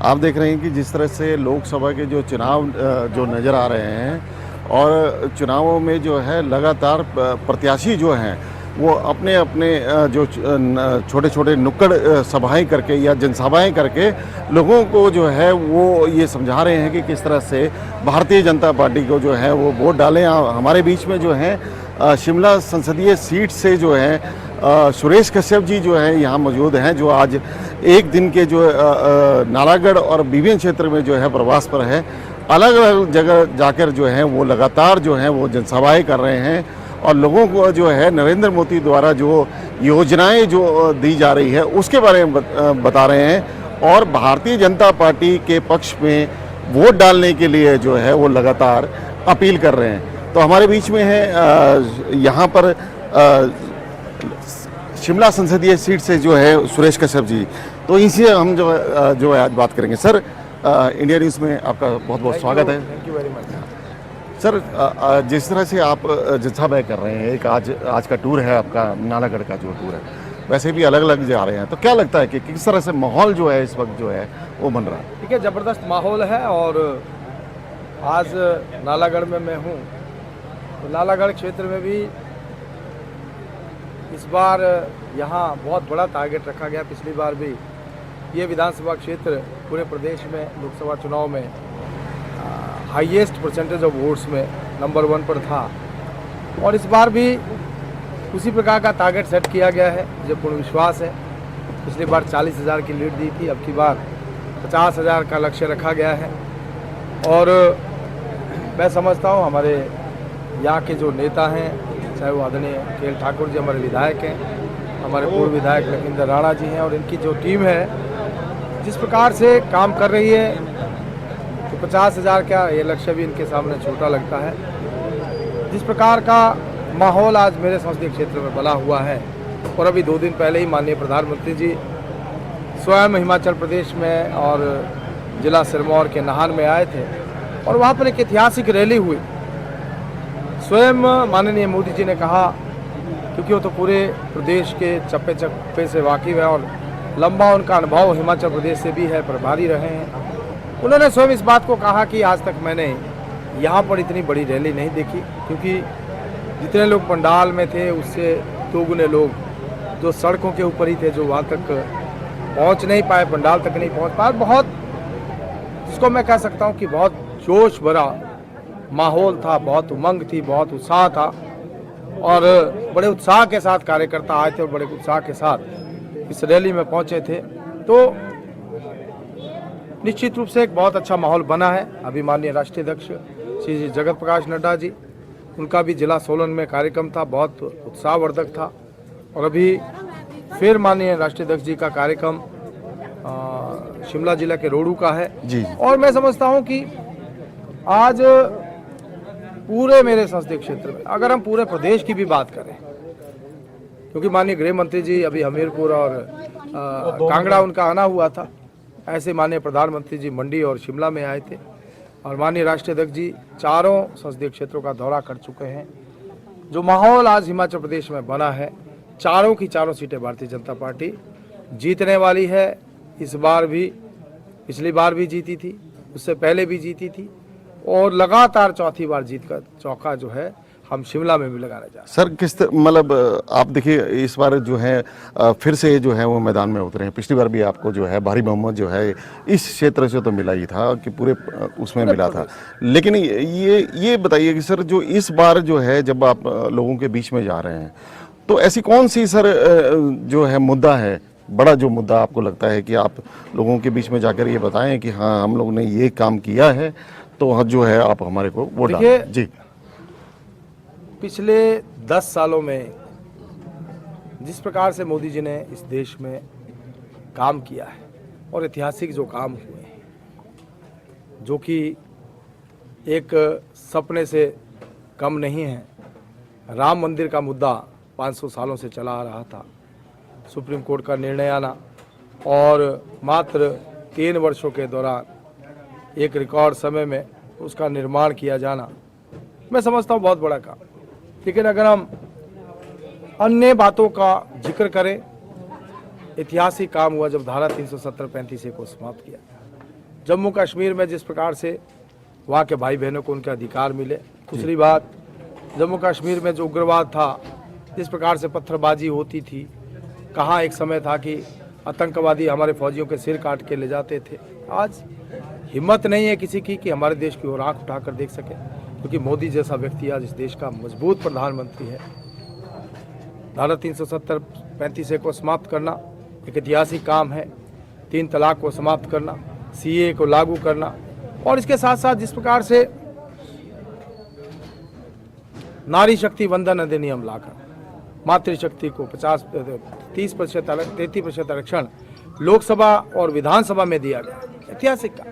आप देख रहे हैं कि जिस तरह से लोकसभा के जो चुनाव जो नज़र आ रहे हैं और चुनावों में जो है लगातार प्रत्याशी जो हैं वो अपने अपने जो छोटे छोटे नुक्कड़ सभाएं करके या जनसभाएं करके लोगों को जो है वो ये समझा रहे हैं कि किस तरह से भारतीय जनता पार्टी को जो है वो वोट डालें। हमारे बीच में जो है शिमला संसदीय सीट से जो है सुरेश कश्यप जी जो है यहाँ मौजूद हैं, जो आज एक दिन के जो नालागढ़ और बीबीएन क्षेत्र में जो है प्रवास पर है। अलग अलग जगह जाकर जो है वो लगातार जो है वो जनसभाएं कर रहे हैं और लोगों को जो है नरेंद्र मोदी द्वारा जो योजनाएं जो दी जा रही है उसके बारे में बता रहे हैं और भारतीय जनता पार्टी के पक्ष में वोट डालने के लिए जो है वो लगातार अपील कर रहे हैं। तो हमारे बीच में है यहाँ पर शिमला संसदीय सीट से जो है सुरेश कश्यप जी, तो इनसे हम जो है आज बात करेंगे। सर, इंडिया न्यूज़ में आपका बहुत बहुत स्वागत है। Thank you very much sir, जिस तरह से आप जनसभाएं कर रहे हैं, एक आज का टूर है आपका, नालागढ़ का जो टूर है, वैसे भी अलग अलग जा रहे हैं, तो क्या लगता है कि किस तरह से माहौल जो है इस वक्त जो है वो बन रहा है? ठीक है, ज़बरदस्त माहौल है। और आज नालागढ़ में मैं हूँ, तो नालागढ़ क्षेत्र में भी इस बार यहाँ बहुत बड़ा टारगेट रखा गया। पिछली बार भी ये विधानसभा क्षेत्र पूरे प्रदेश में लोकसभा चुनाव में हाईएस्ट परसेंटेज ऑफ वोट्स में नंबर 1 पर था और इस बार भी उसी प्रकार का टारगेट सेट किया गया है। मुझे पूर्ण विश्वास है। पिछली बार 40,000 की लीड दी थी, अब की बार 50,000 का लक्ष्य रखा गया है। और मैं समझता हूँ हमारे यहाँ के जो नेता हैं, चाहे वो आदरणीय केएल ठाकुर जी हमारे विधायक हैं, हमारे पूर्व विधायक लखिंदर राणा जी हैं, और इनकी जो टीम है जिस प्रकार से काम कर रही है, तो 50,000 का ये लक्ष्य भी इनके सामने छोटा लगता है। जिस प्रकार का माहौल आज मेरे संसदीय क्षेत्र में बना हुआ है, और अभी 2 दिन पहले ही माननीय प्रधानमंत्री जी स्वयं हिमाचल प्रदेश में और जिला सिरमौर के नाहन में आए थे और वहाँ पर एक ऐतिहासिक रैली हुई। स्वयं माननीय मोदी जी ने कहा, क्योंकि वो तो पूरे प्रदेश के चप्पे चप्पे से वाकिफ़ है और लंबा उनका अनुभव हिमाचल प्रदेश से भी है, प्रभारी रहे हैं, उन्होंने स्वयं इस बात को कहा कि आज तक मैंने यहाँ पर इतनी बड़ी रैली नहीं देखी, क्योंकि जितने लोग पंडाल में थे उससे 2 गुने लोग जो सड़कों के ऊपर ही थे, जो वहाँ तक पहुँच नहीं पाए, पंडाल तक नहीं पहुँच पाए। बहुत, जिसको मैं कह सकता हूँ कि बहुत जोश भरा माहौल था, बहुत उमंग थी, बहुत उत्साह था और बड़े उत्साह के साथ कार्यकर्ता आए थे और बड़े उत्साह के साथ इस रैली में पहुंचे थे। तो निश्चित रूप से एक बहुत अच्छा माहौल बना है। अभी माननीय राष्ट्रीय अध्यक्ष श्री जगत प्रकाश नड्डा जी, उनका भी जिला सोलन में कार्यक्रम था, बहुत उत्साहवर्धक था। और अभी फिर माननीय राष्ट्रीय अध्यक्ष जी का कार्यक्रम शिमला जिला के रोडू का है जी। और मैं समझता हूँ कि आज पूरे मेरे संसदीय क्षेत्र में, अगर हम पूरे प्रदेश की भी बात करें, क्योंकि माननीय गृह मंत्री जी अभी हमीरपुर और कांगड़ा उनका आना हुआ था, ऐसे माननीय प्रधानमंत्री जी मंडी और शिमला में आए थे और माननीय राष्ट्रीय अध्यक्ष जी चारों संसदीय क्षेत्रों का दौरा कर चुके हैं। जो माहौल आज हिमाचल प्रदेश में बना है, चारों की चारों सीटें भारतीय जनता पार्टी जीतने वाली है। इस बार भी, पिछली बार भी जीती थी, उससे पहले भी जीती थी और लगातार चौथी बार जीत का चौका जो है हम शिमला में भी लगाने जा रहे हैं। सर, किस मतलब आप देखिए इस बार जो है फिर से जो है वो मैदान में उतरे हैं। पिछली बार भी आपको जो है भारी बहुमत जो है इस क्षेत्र से तो मिला ही था कि पूरे उसमें मिला था, लेकिन ये बताइए कि सर जो इस बार जो है जब आप लोगों के बीच में जा रहे हैं, तो ऐसी कौन सी सर जो है मुद्दा है, बड़ा जो मुद्दा आपको लगता है कि आप लोगों के बीच में जाकर ये बताएं कि हाँ हम लोगों ने ये काम किया है, तो जो है आप हमारे को वोट डालें? जी। पिछले 10 सालों में जिस प्रकार से मोदी जी ने इस देश में काम किया है और ऐतिहासिक जो काम हुए हैं, जो कि एक सपने से कम नहीं है। राम मंदिर का मुद्दा 500 सालों से चला आ रहा था, सुप्रीम कोर्ट का निर्णय आना और मात्र 3 वर्षों के दौरान एक रिकॉर्ड समय में उसका निर्माण किया जाना, मैं समझता हूँ बहुत बड़ा काम। लेकिन अगर हम अन्य बातों का जिक्र करें, ऐतिहासिक काम हुआ जब धारा 370-35A को समाप्त किया, जम्मू कश्मीर में जिस प्रकार से वहाँ के भाई बहनों को उनके अधिकार मिले। दूसरी बात, जम्मू कश्मीर में जो उग्रवाद था, जिस प्रकार से पत्थरबाजी होती थी, कहाँ एक समय था कि आतंकवादी हमारे फौजियों के सिर काट के ले जाते थे। आज हिम्मत नहीं है किसी की कि हमारे देश की ओर आँख उठाकर देख सके, क्योंकि मोदी जैसा व्यक्ति आज इस देश का मजबूत प्रधानमंत्री है। धारा 370-35 को समाप्त करना एक ऐतिहासिक काम है। 3 तलाक को समाप्त करना, सीए को लागू करना, और इसके साथ साथ जिस प्रकार से नारी शक्ति वंदन अधिनियम लाकर मातृशक्ति को 33% आरक्षण लोकसभा और विधानसभा में दिया गया, ऐतिहासिक का।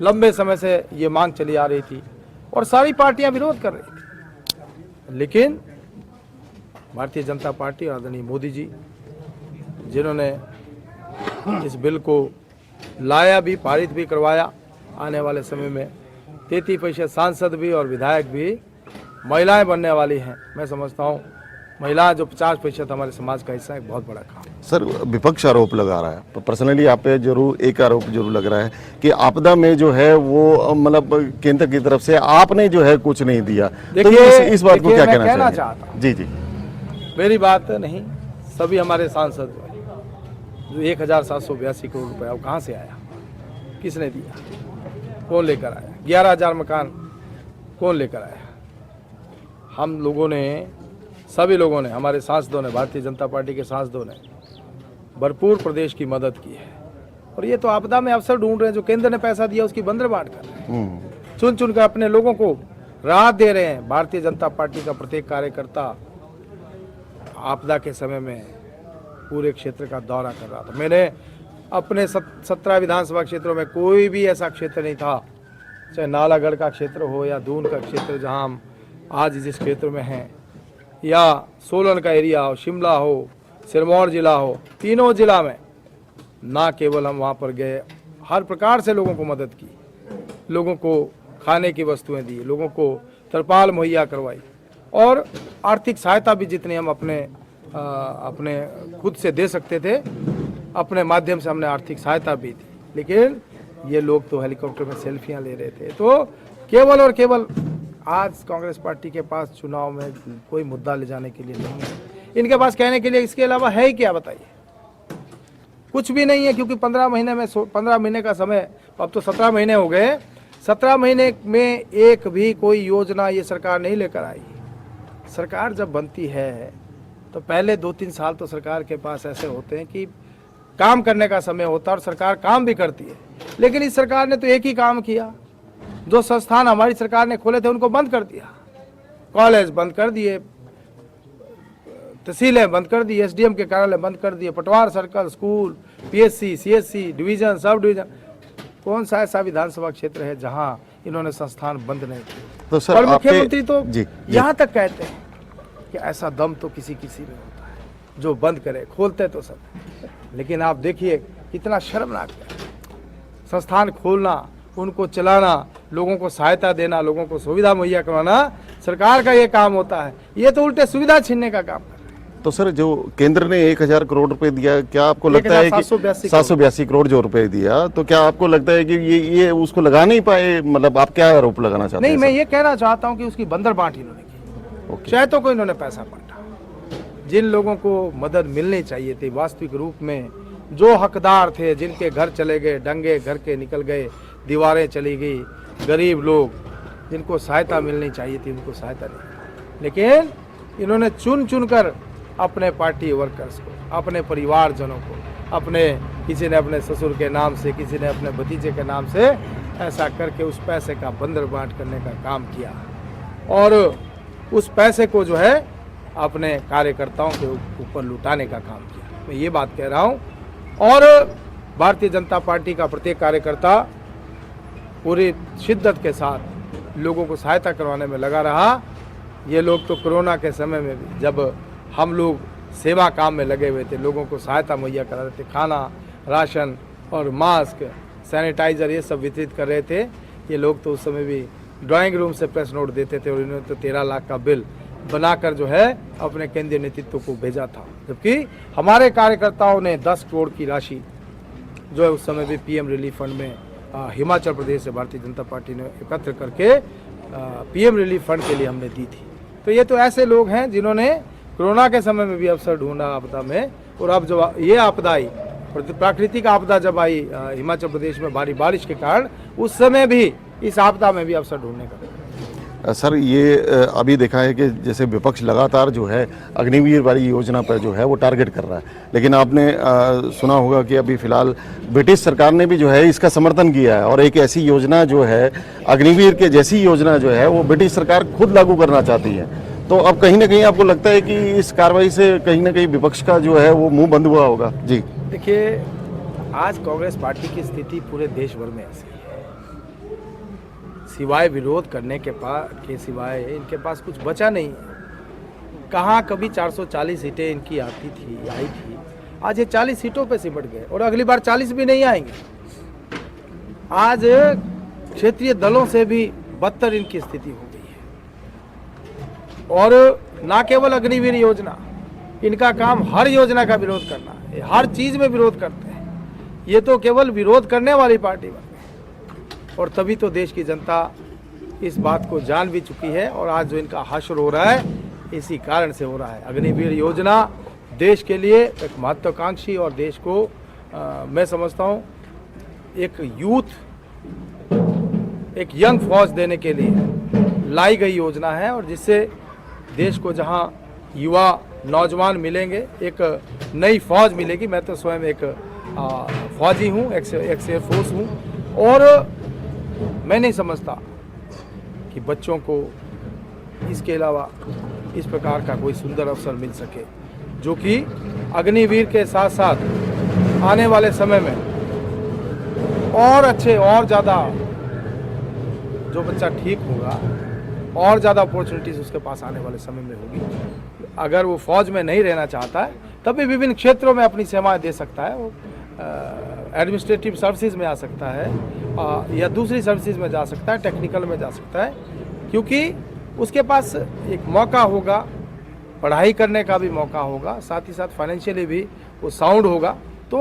लंबे समय से ये मांग चली आ रही थी और सारी पार्टियां विरोध कर रही थी, लेकिन भारतीय जनता पार्टी और आदरणीय मोदी जी, जिन्होंने इस बिल को लाया भी, पारित भी करवाया, आने वाले समय में 33% सांसद भी और विधायक भी महिलाएं बनने वाली हैं। मैं समझता हूं महिला जो 50% हमारे समाज का हिस्सा है, एक बहुत बड़ा काम। सर, विपक्ष आरोप लगा रहा है, पर्सनली आप पे जरूर एक आरोप जरूर लग रहा है कि आपदा में जो है वो मतलब केंद्र की तरफ से आपने जो है कुछ नहीं दिया। तो ये इस बात को क्या कहना चाहता हूं? जी जी, मेरी बात नहीं, सभी हमारे सांसद जो 1782 करोड़ रुपया वो कहाँ से आया, किसने दिया, कौन लेकर आया? 11,000 मकान कौन लेकर आया? हम लोगों ने, सभी लोगों ने, हमारे सांसदों ने, भारतीय जनता पार्टी के सांसदों ने भरपूर प्रदेश की मदद की है। और ये तो आपदा में अवसर ढूंढ रहे हैं, जो केंद्र ने पैसा दिया उसकी बंदरबांट कर रहे हैं, चुन चुन कर अपने लोगों को राहत दे रहे हैं। भारतीय जनता पार्टी का प्रत्येक कार्यकर्ता आपदा के समय में पूरे क्षेत्र का दौरा कर रहा था। मैंने अपने 17 विधानसभा क्षेत्रों में कोई भी ऐसा क्षेत्र नहीं था, चाहे नालागढ़ का क्षेत्र हो या दून का क्षेत्र जहां हम आज जिस क्षेत्र में हैं, या सोलन का एरिया हो, शिमला हो, सिरमौर जिला हो, तीनों जिला में ना केवल हम वहाँ पर गए, हर प्रकार से लोगों को मदद की, लोगों को खाने की वस्तुएं दी, लोगों को तरपाल मुहैया करवाई, और आर्थिक सहायता भी जितनी हम अपने खुद से दे सकते थे, अपने माध्यम से हमने आर्थिक सहायता भी दी। लेकिन ये लोग तो हेलीकॉप्टर में सेल्फियां ले रहे थे। तो केवल और केवल आज कांग्रेस पार्टी के पास चुनाव में कोई मुद्दा ले जाने के लिए नहीं है, इनके पास कहने के लिए इसके अलावा है ही क्या, बताइए? कुछ भी नहीं है, क्योंकि 15 महीने का समय, अब तो 17 महीने हो गए, 17 महीने में एक भी कोई योजना ये सरकार नहीं लेकर आई। सरकार जब बनती है तो पहले 2-3 साल तो सरकार के पास ऐसे होते हैं कि काम करने का समय होता है और सरकार काम भी करती है। लेकिन इस सरकार ने तो एक ही काम किया, जो संस्थान हमारी सरकार ने खोले थे उनको बंद कर दिया, कॉलेज बंद कर दिए, तहसीलें बंद कर दी, एसडीएम के कार्यालय बंद कर दिए, पटवार circle, school, PSC, CSC, division, sub division. कौन सा ऐसा विधानसभा क्षेत्र है जहां इन्होंने संस्थान बंद नहीं किए? तो सर, और मुख्यमंत्री तो जी। यहाँ तक कहते हैं कि ऐसा दम तो किसी किसी में होता है जो बंद करे, खोलते तो सब। लेकिन आप देखिए कितना शर्मनाक है, संस्थान खोलना, उनको चलाना, लोगों को सहायता देना, लोगों को सुविधा मुहैया करवाना सरकार का ये काम होता है। ये तो उल्टे सुविधा छीनने का काम। तो सर, जो केंद्र ने 1,000 करोड़ रुपए दिया, क्या आपको लगता है कि 782 करोड़ जो रुपए दिया, तो क्या आपको लगता है कि ये उसको लगा नहीं पाए? मतलब आप क्या आरोप लगाना चाहते हैं? नहीं, मैं ये कहना चाहता हूँ कि उसकी बंदरबांट इन्होंने की, शहतों को इन्होंने पैसा बांटा। जिन लोगों को मदद मिलनी चाहिए थी वास्तविक रूप में, जो हकदार थे, जिनके घर चले गए, डंगे घर के निकल गए, दीवारें चली गई, गरीब लोग जिनको सहायता मिलनी चाहिए थी उनको सहायता नहीं। लेकिन इन्होंने चुन चुन कर अपने पार्टी वर्कर्स को, अपने परिवारजनों को, अपने किसी ने अपने ससुर के नाम से, किसी ने अपने भतीजे के नाम से, ऐसा करके उस पैसे का बंदरबांट करने का काम किया और उस पैसे को जो है अपने कार्यकर्ताओं के ऊपर लुटाने का काम किया। मैं ये बात कह रहा हूँ। और भारतीय जनता पार्टी का प्रत्येक कार्यकर्ता पूरी शिद्दत के साथ लोगों को सहायता करवाने में लगा रहा। ये लोग तो कोरोना के समय में भी, जब हम लोग सेवा काम में लगे हुए थे, लोगों को सहायता मुहैया करा रहे थे, खाना, राशन और मास्क, सैनिटाइज़र ये सब वितरित कर रहे थे। ये लोग तो उस समय भी ड्राइंग रूम से प्रेस नोट देते थे और इन्होंने तो 13 लाख का बिल बनाकर जो है अपने केंद्रीय नेतृत्व को भेजा था, जबकि हमारे कार्यकर्ताओं ने 10 करोड़ की राशि जो है उस समय भी पीएम रिलीफ फंड में हिमाचल प्रदेश से भारतीय जनता पार्टी ने एकत्र करके पीएम रिलीफ फंड के लिए हमने दी थी। तो ये तो ऐसे लोग हैं जिन्होंने कोरोना के समय में भी अवसर ढूंढा आपदा में, और अब जब ये आपदा आई, प्राकृतिक आपदा जब आई हिमाचल प्रदेश में भारी बारिश के कारण, उस समय भी इस आपदा में भी अवसर ढूंढने का। सर ये अभी देखा है कि जैसे विपक्ष लगातार जो है अग्निवीर वाली योजना पर जो है वो टारगेट कर रहा है, लेकिन आपने सुना होगा कि अभी फिलहाल ब्रिटिश सरकार ने भी जो है इसका समर्थन किया है, और एक ऐसी योजना जो है अग्निवीर के जैसी योजना जो है वो ब्रिटिश सरकार खुद लागू करना चाहती है। तो अब कहीं ना कहीं आपको लगता है कि इस कार्रवाई से कहीं ना कहीं विपक्ष का जो है वो मुंह बंद हुआ होगा? जी देखिए, आज कांग्रेस पार्टी की स्थिति पूरे देश भर में ऐसी है, सिवाय विरोध करने के सिवाय इनके पास कुछ बचा नहीं है। कहाँ कभी 440 सीटें इनकी आई थी, आज ये 40 सीटों पे सिमट गए, और अगली बार 40 भी नहीं आएंगे। आज क्षेत्रीय दलों से भी बदतर इनकी स्थिति हो गई है। और ना केवल अग्निवीर योजना, इनका काम हर योजना का विरोध करना है, हर चीज में विरोध करते हैं। ये तो केवल विरोध करने वाली पार्टी बन गई, और तभी तो देश की जनता इस बात को जान भी चुकी है, और आज जो इनका हश्र हो रहा है इसी कारण से हो रहा है। अग्निवीर योजना देश के लिए एक महत्वाकांक्षी, और देश को मैं समझता हूँ एक एक यंग फौज देने के लिए लाई गई योजना है, और जिससे देश को जहाँ युवा नौजवान मिलेंगे, एक नई फौज मिलेगी। मैं तो स्वयं एक फौजी हूँ, एक्स एयरफोर्स हूँ, और मैं नहीं समझता कि बच्चों को इसके अलावा इस प्रकार का कोई सुंदर अवसर मिल सके, जो कि अग्निवीर के साथ साथ आने वाले समय में और अच्छे, और ज़्यादा जो बच्चा ठीक होगा, और ज़्यादा अपॉर्चुनिटीज़ उसके पास आने वाले समय में होगी। अगर वो फौज में नहीं रहना चाहता है तब भी विभिन्न क्षेत्रों में अपनी सेवाएं दे सकता है। वो एडमिनिस्ट्रेटिव सर्विसेज में आ सकता है, या दूसरी सर्विसेज में जा सकता है, टेक्निकल में जा सकता है, क्योंकि उसके पास एक मौका होगा, पढ़ाई करने का भी मौका होगा, साथ ही साथ फाइनेंशियली भी वो साउंड होगा। तो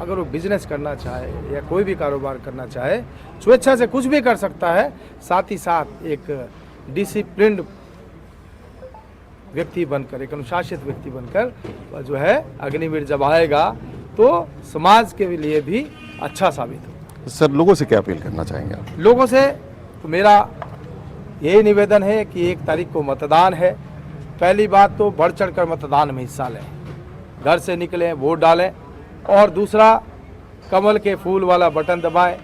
अगर वो बिजनेस करना चाहे या कोई भी कारोबार करना चाहे, स्वेच्छा से कुछ भी कर सकता है। साथ ही साथ एक डिसिप्लिन्ड व्यक्ति बनकर, एक अनुशासित व्यक्ति बनकर जो है अग्निवीर जब आएगा तो समाज के लिए भी अच्छा साबित हो। सर, लोगों से क्या अपील करना चाहेंगे आप? लोगों से तो मेरा यही निवेदन है कि 1 तारीख को मतदान है। पहली बात तो बढ़ चढ़कर मतदान में हिस्सा लें, घर से निकलें, वोट डालें, और दूसरा कमल के फूल वाला बटन दबाएं,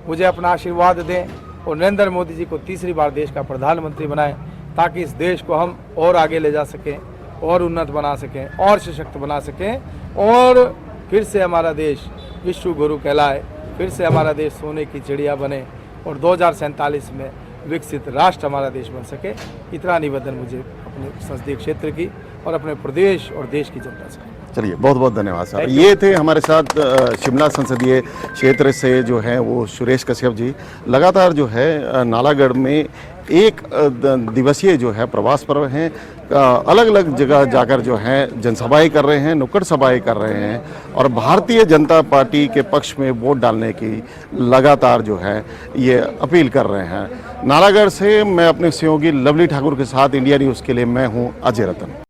मुझे अपना आशीर्वाद दें, और नरेंद्र मोदी जी को तीसरी बार देश का प्रधानमंत्री बनाएं, ताकि इस देश को हम और आगे ले जा सकें, और उन्नत बना सकें, और सशक्त बना सकें, और फिर से हमारा देश विश्व गुरु कहलाए, फिर से हमारा देश सोने की चिड़िया बने, और 2047 में विकसित राष्ट्र हमारा देश बन सके। इतना निवेदन मुझे अपने संसदीय क्षेत्र की और अपने प्रदेश और देश की जनता से। चलिए, बहुत बहुत धन्यवाद सर। ये थे हमारे साथ शिमला संसदीय क्षेत्र से जो हैं वो सुरेश कश्यप जी। लगातार जो है नालागढ़ में एक दिवसीय जो है प्रवास पर हैं, अलग अलग जगह जाकर जो है जनसभाएं कर रहे हैं, नुक्कड़ सभाएं कर रहे हैं, और भारतीय जनता पार्टी के पक्ष में वोट डालने की लगातार जो है ये अपील कर रहे हैं। नालागढ़ से मैं अपने सहयोगी लवली ठाकुर के साथ इंडिया न्यूज़ के लिए मैं हूँ अजय रतन।